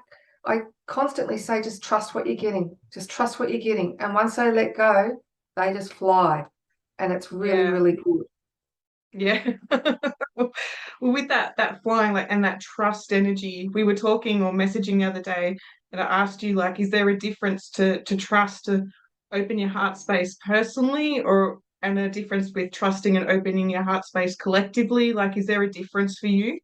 I constantly say, just trust what you're getting, just trust what you're getting, and once they let go, they just fly, and it's really, Yeah. really good. Yeah. Well, with that flying, like, and that trust energy, we were talking or messaging the other day, and I asked you, like, is there a difference to trust, to open your heart space personally, or and a difference with trusting and opening your heart space collectively? Like, is there a difference for you?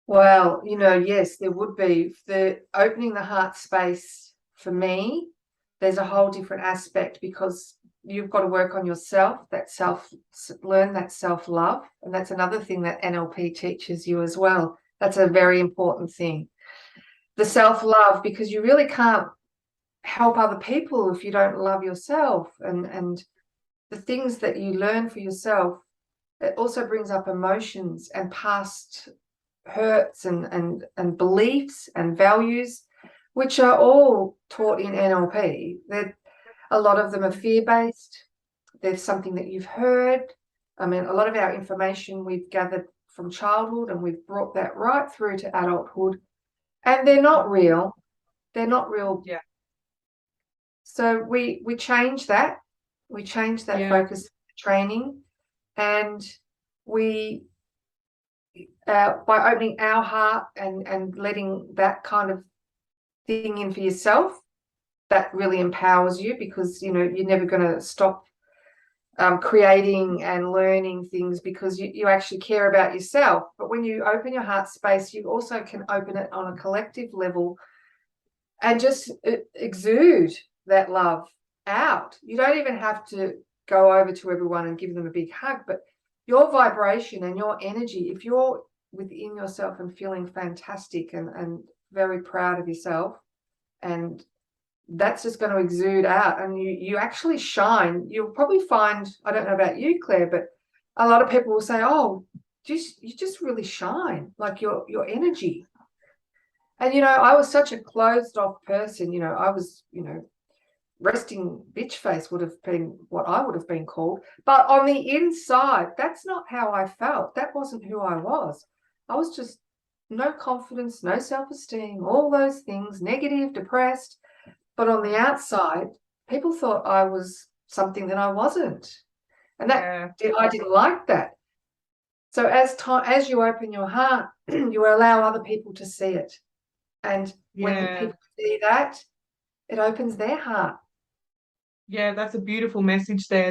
Well, yes, there would be. The opening the heart space for me, there's a whole different aspect, because you've got to work on yourself, learn that self-love. And that's another thing that NLP teaches you as well. That's a very important thing. The self-love, because you really can't help other people if you don't love yourself. And the things that you learn for yourself, it also brings up emotions and past hurts and beliefs and values, which are all taught in NLP. A lot of them are fear-based. There's something that you've heard. I mean, a lot of our information we've gathered from childhood, and we've brought that right through to adulthood, and they're not real. They're not real. Yeah. So we change that. We change that Yeah. focus training, and we by opening our heart and letting that kind of thing in for yourself, that really empowers you, because you're never going to stop creating and learning things, because you actually care about yourself. But when you open your heart space, you also can open it on a collective level, and just exude that love out. You don't even have to go over to everyone and give them a big hug, but your vibration and your energy, if you're within yourself and feeling fantastic and very proud of yourself, and that's just going to exude out, and you actually shine. You'll probably find, I don't know about you, Claire, but a lot of people will say, oh, you just really shine, like your energy. And I was such a closed off person. I was resting bitch face would have been what I would have been called. But on the inside, that's not how I felt. That wasn't who I was. I was just no confidence, no self-esteem, all those things, negative, depressed. But on the outside, people thought I was something that I wasn't. And Yeah. I didn't like that. So as you open your heart, you allow other people to see it. And when Yeah. people see that, it opens their heart. Yeah, that's a beautiful message there,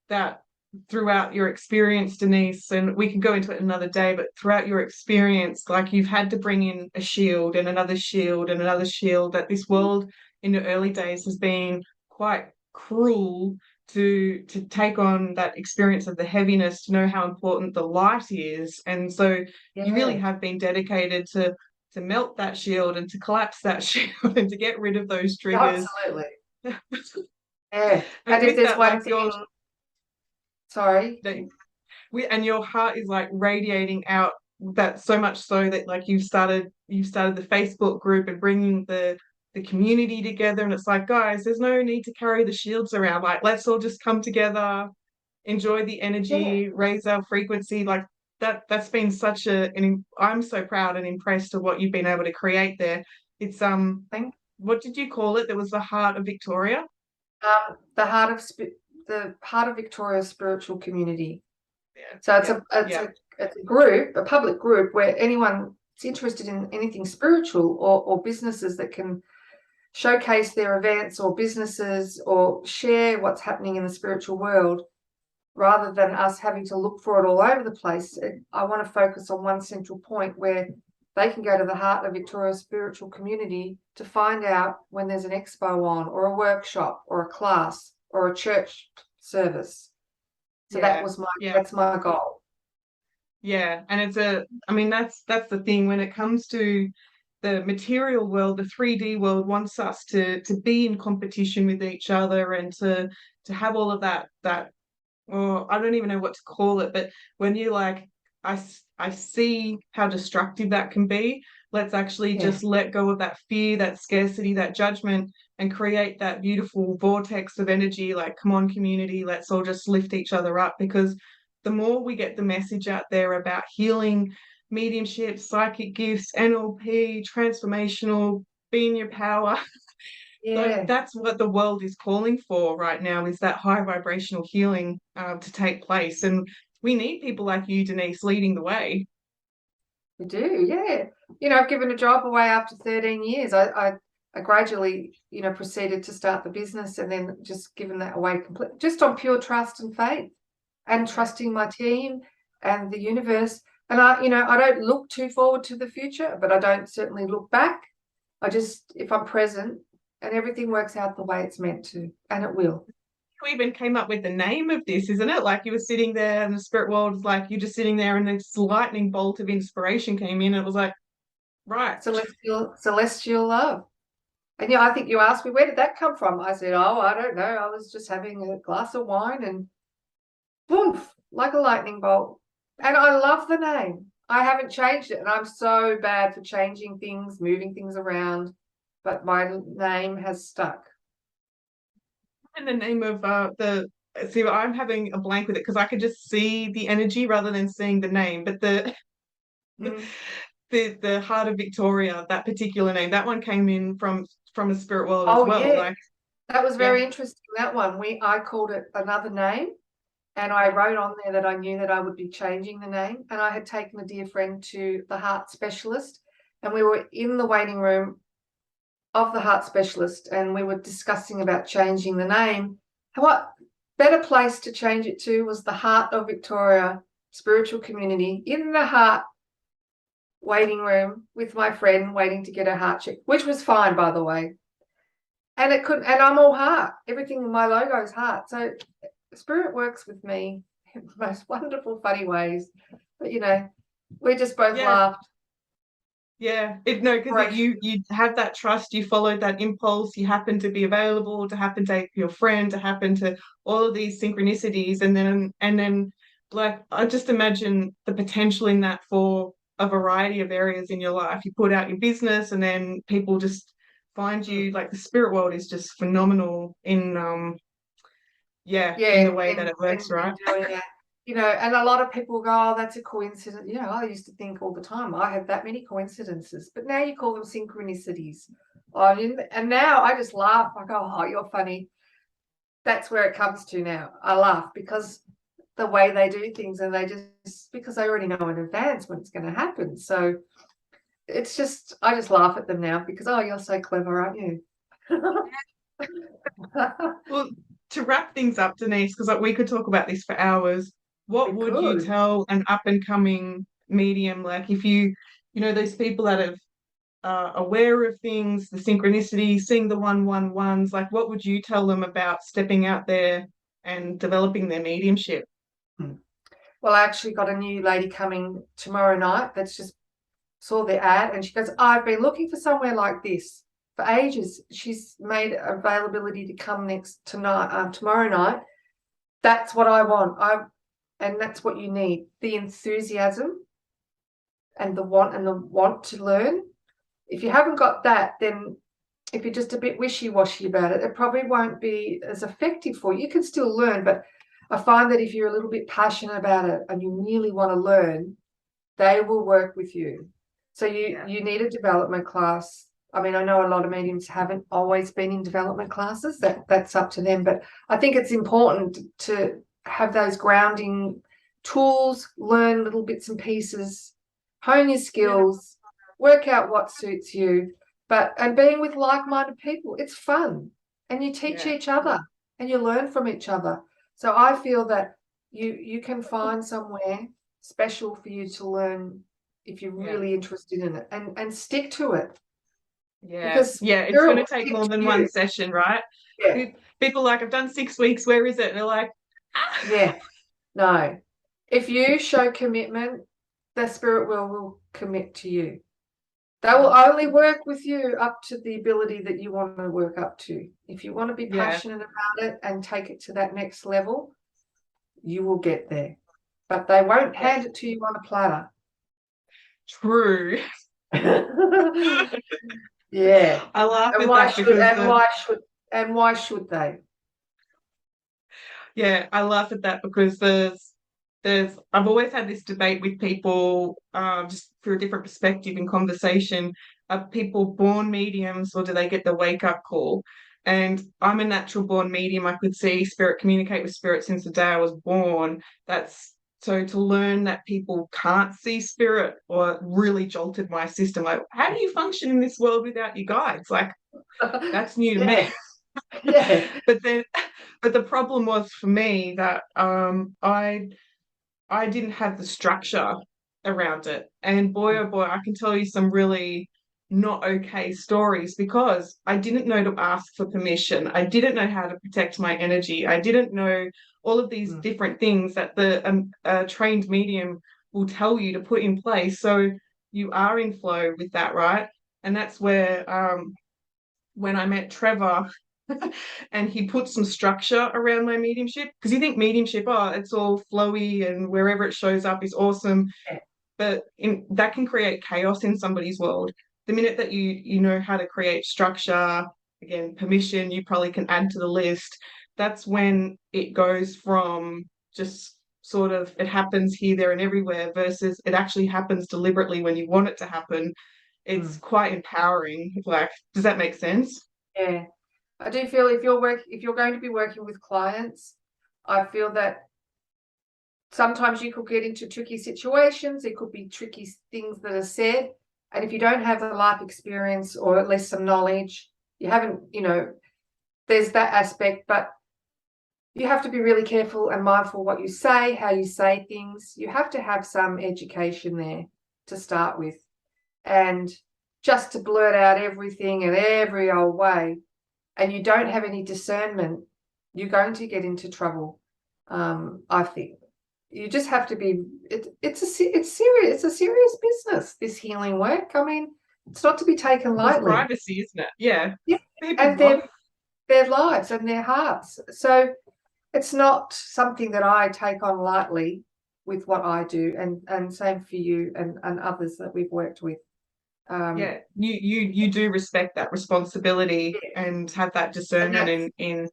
that throughout your experience, Denise, and we can go into it another day, but throughout your experience, like, you've had to bring in a shield and another shield and another shield, that this world in the early days has been quite cruel to take on that experience of the heaviness, to know how important the light is. And so you really Yeah, have been dedicated to melt that shield and to collapse that shield and to get rid of those triggers. absolutely. Yeah. And And if with there's that, one like thing, sorry. and your heart is like radiating out, that so much so that like you've started the Facebook group and bringing the community together, and it's like, guys, there's no need to carry the shields around, like let's all just come together, enjoy the Yeah. energy, raise our frequency. Like that's been such I'm so proud and impressed of what you've been able to create there. It's Thank what did you call it? There was the Heart of Victoria. the Heart of Victoria's spiritual community. Yeah, So yeah, yeah, it's a group, a public group where anyone is interested in anything spiritual or businesses that can showcase their events or businesses or share what's happening in the spiritual world rather than us having to look for it all over the place. I want to focus on one central point where they can go to the Heart of Victoria's spiritual community to find out when there's an expo on or a workshop or a class or a church service. So yeah, yeah. that's my goal. Yeah, and I mean, that's the thing when it comes to the material world. The 3D world wants us to be in competition with each other and to have all of that, or I don't even know what to call it, but when you like, I see how destructive that can be. Let's actually Yeah. just let go of that fear, that scarcity, that judgment, and create that beautiful vortex of energy. Like, come on, community, let's all just lift each other up, because the more we get the message out there about healing, mediumship, psychic gifts, NLP, transformational, be in your power, Yeah. that's what the world is calling for right now, is that high vibrational healing to take place. And we need people like you, Denise, leading the way. We do, yeah. I've given a job away after 13 years. I gradually, proceeded to start the business and then just given that away completely, just on pure trust and faith and Yeah. trusting my team and the universe. And I don't look too forward to the future, but I don't certainly look back. If I'm present and everything works out the way it's meant to, and it will. You even came up with the name of this, isn't it? Like you were sitting there and the spirit world was like, you're just sitting there and this lightning bolt of inspiration came in. It was like, right. Celestial love. And I think you asked me, where did that come from? I said, oh, I don't know. I was just having a glass of wine and boom, like a lightning bolt. And I love the name. I haven't changed it. And I'm so bad for changing things, moving things around. But my name has stuck. In the name of see, I'm having a blank with it because I could just see the energy rather than seeing the name. But Mm. the Heart of Victoria, that particular name, that one came in from a spirit world as Oh, well. yeah. Like, That was yeah, very interesting, that one. I called it another name. And I yeah, wrote on there that I knew that I would be changing the name. And I had taken a dear friend to the heart specialist, and we were in the waiting room of the heart specialist, and we were discussing about changing the name. And what better place to change it to was the Heart of Victoria spiritual community in the heart waiting room with my friend waiting to get her heart checked, which was fine, by the way. And it couldn't, and I'm all heart. Everything in my logo is heart. So spirit works with me in the most wonderful, funny ways. But we just both yeah, laughed. yeah. No, because Right. you have that trust, you followed that impulse, you happen to be available, to happen to your friend, to happen to all of these synchronicities, and then like I just imagine the potential in that for a variety of areas in your life. You put out your business, and then people just find Mm. you. Like the spirit world is just phenomenal in yeah, in Yeah, the way that and it works, right? doing that. And a lot of people go, oh, that's a coincidence. I used to think all the time, I have that many coincidences. But now you call them synchronicities. Oh, and now I just laugh. I go, oh, you're funny. That's where it comes to now. I laugh because the way they do things, and because they already know in advance when it's going to happen. So I just laugh at them now because, oh, you're so clever, aren't you? Well, to wrap things up, Denise, because like we could talk about this for hours, what We would you could. tell an up and coming medium? Like if those people that have aware of things, the synchronicity, seeing the 111s, like what would you tell them about stepping out there and developing their mediumship. Well, I actually got a new lady coming tomorrow night that's just saw the ad, and she goes, I've been looking for somewhere like this for ages. She's made availability to come tomorrow night. That's what I want. And that's what you need. The enthusiasm and the want to learn. If you haven't got that, then if you're just a bit wishy-washy about it, it probably won't be as effective for you. You can still learn, but I find that if you're a little bit passionate about it and you really want to learn, they will work with you. So you need a development class. I mean, I know a lot of mediums haven't always been in development classes. That's up to them. But I think it's important to have those grounding tools, learn little bits and pieces, hone your skills, work out what suits you. And being with like-minded people, it's fun. And you teach each other and you learn from each other. So I feel that you can find somewhere special for you to learn if you're really interested in it, and stick to it. Because it's going to take more than one session, right? Yeah. People like, I've done 6 weeks, where is it? And they're like, no. If you show commitment, the spirit will commit to you. They will only work with you up to the ability that you want to work up to. If you want to be passionate about it and take it to that next level, you will get there. But they won't hand it to you on a platter. True. Yeah. I laugh at that because why should they? Yeah, I laugh at that because I've always had this debate with people, just through a different perspective in conversation. Are people born mediums, or do they get the wake up call? And I'm a natural born medium. I could see spirit, communicate with spirit since the day I was born. So to learn that people can't see spirit, or really jolted my system. Like, how do you function in this world without your guides? Like, that's new to me. Yeah. But the problem was for me that I didn't have the structure around it. And boy, oh boy, I can tell you some really not okay stories because I didn't know to ask for permission. I didn't know how to protect my energy. I didn't know all of these different things that the trained medium will tell you to put in place. So you are in flow with that, right? And that's where when I met Trevor, and he put some structure around my mediumship, because you think mediumship, it's all flowy and wherever it shows up is awesome. But that can create chaos in somebody's world. The minute that you know how to create structure, again, permission, you probably can add to the list. That's when it goes from just sort of it happens here, there, and everywhere versus it actually happens deliberately when you want it to happen. It's quite empowering. Like, does that make sense? Yeah. I do feel if you're going to be working with clients, I feel that sometimes you could get into tricky situations. It could be tricky things that are said. And if you don't have the life experience or at least some knowledge, you haven't, there's that aspect. But you have to be really careful and mindful what you say, how you say things. You have to have some education there to start with. And just to blurt out everything in every old way, and you don't have any discernment, you're going to get into trouble. I think you just have to be. It's serious. It's a serious business. This healing work. I mean, it's not to be taken lightly. It's privacy, isn't it? Yeah. And their lives and their hearts. So it's not something that I take on lightly with what I do, and same for you and others that we've worked with. You do respect that responsibility and have that discernment in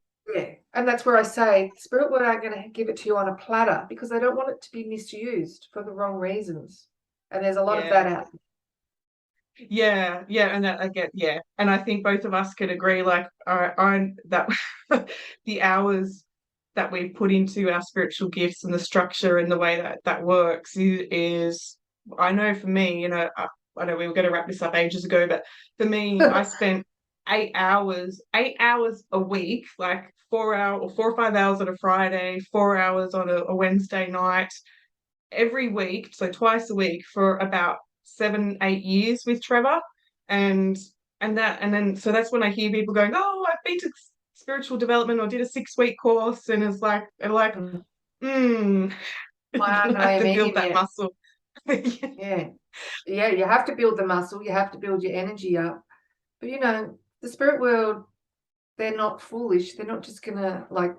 and that's where I say spirit world aren't going to give it to you on a platter because they don't want it to be misused for the wrong reasons, and there's a lot of that out there. And that I get. And I think both of us could agree, like I that the hours that we put into our spiritual gifts and the structure and the way that works is I know for me, I know we were going to wrap this up ages ago, but for me, I spent 8 hours a week, like 4 or 5 hours on a Friday, 4 hours on a Wednesday night, every week, so twice a week for about 7-8 years with Trevor, and then so that's when I hear people going, "Oh, I've been to spiritual development or did a 6-week course and is like, Mm. mm, I gonna know have you to mean, build that yeah. muscle. Yeah. Yeah, you have to build the muscle, you have to build your energy up. But you know, the spirit world, they're not foolish. They're not just gonna like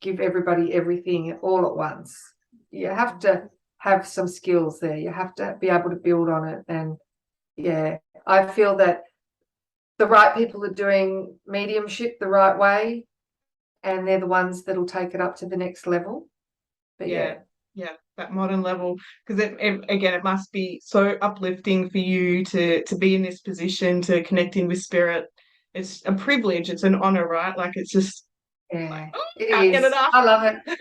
give everybody everything all at once. You have to have some skills there. You have to be able to build on it. And yeah, I feel that the right people are doing mediumship the right way, and they're the ones that'll take it up to the next level. But Yeah, yeah, yeah, that modern level, because again, it must be so uplifting for you to be in this position, to connect in with spirit. It's a privilege. It's an honor, right? Like it's just like, yeah, oh, it can't get is. enough. I love it.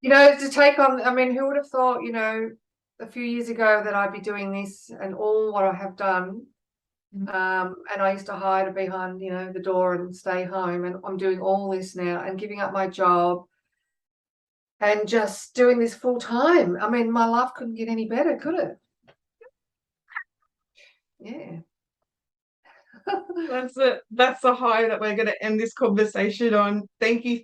You know, to take on, I mean, who would have thought, you know, a few years ago that I'd be doing this and all what I have done. And I used to hide behind, you know, the door and stay home. And I'm doing all this now and giving up my job and just doing this full time. I mean, my life couldn't get any better, could it? Yeah. That's it. That's the high that we're going to end this conversation on. Thank you,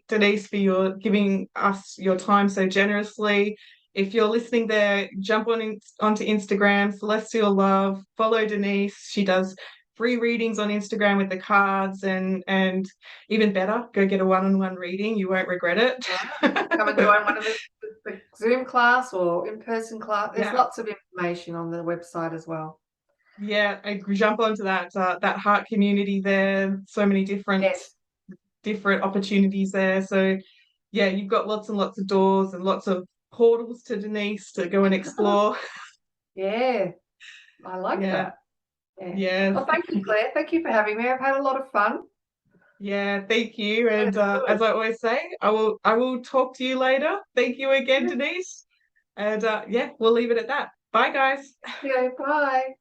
Denise, for your giving us your time so generously. If you're listening there, jump onto Instagram, Celestial Love, follow Denise. She does free readings on Instagram with the cards, and even better, go get a one-on-one reading. You won't regret it. Come and join one of the Zoom class or in-person class. There's Yeah. lots of information on the website as well. Yeah, I jump onto that heart community there. So many Yes. different opportunities there. So yeah, you've got lots and lots of doors and lots of portals to Denise to go and explore. Yeah, I like Yeah, that. Yeah. yeah, Well, thank you, Claire. Thank you for having me. I've had a lot of fun. yeah. Thank you. And And it's as good. I always say, I will talk to you later. Thank you again, Denise. And yeah, we'll leave it at that. Bye, guys. Yeah, bye.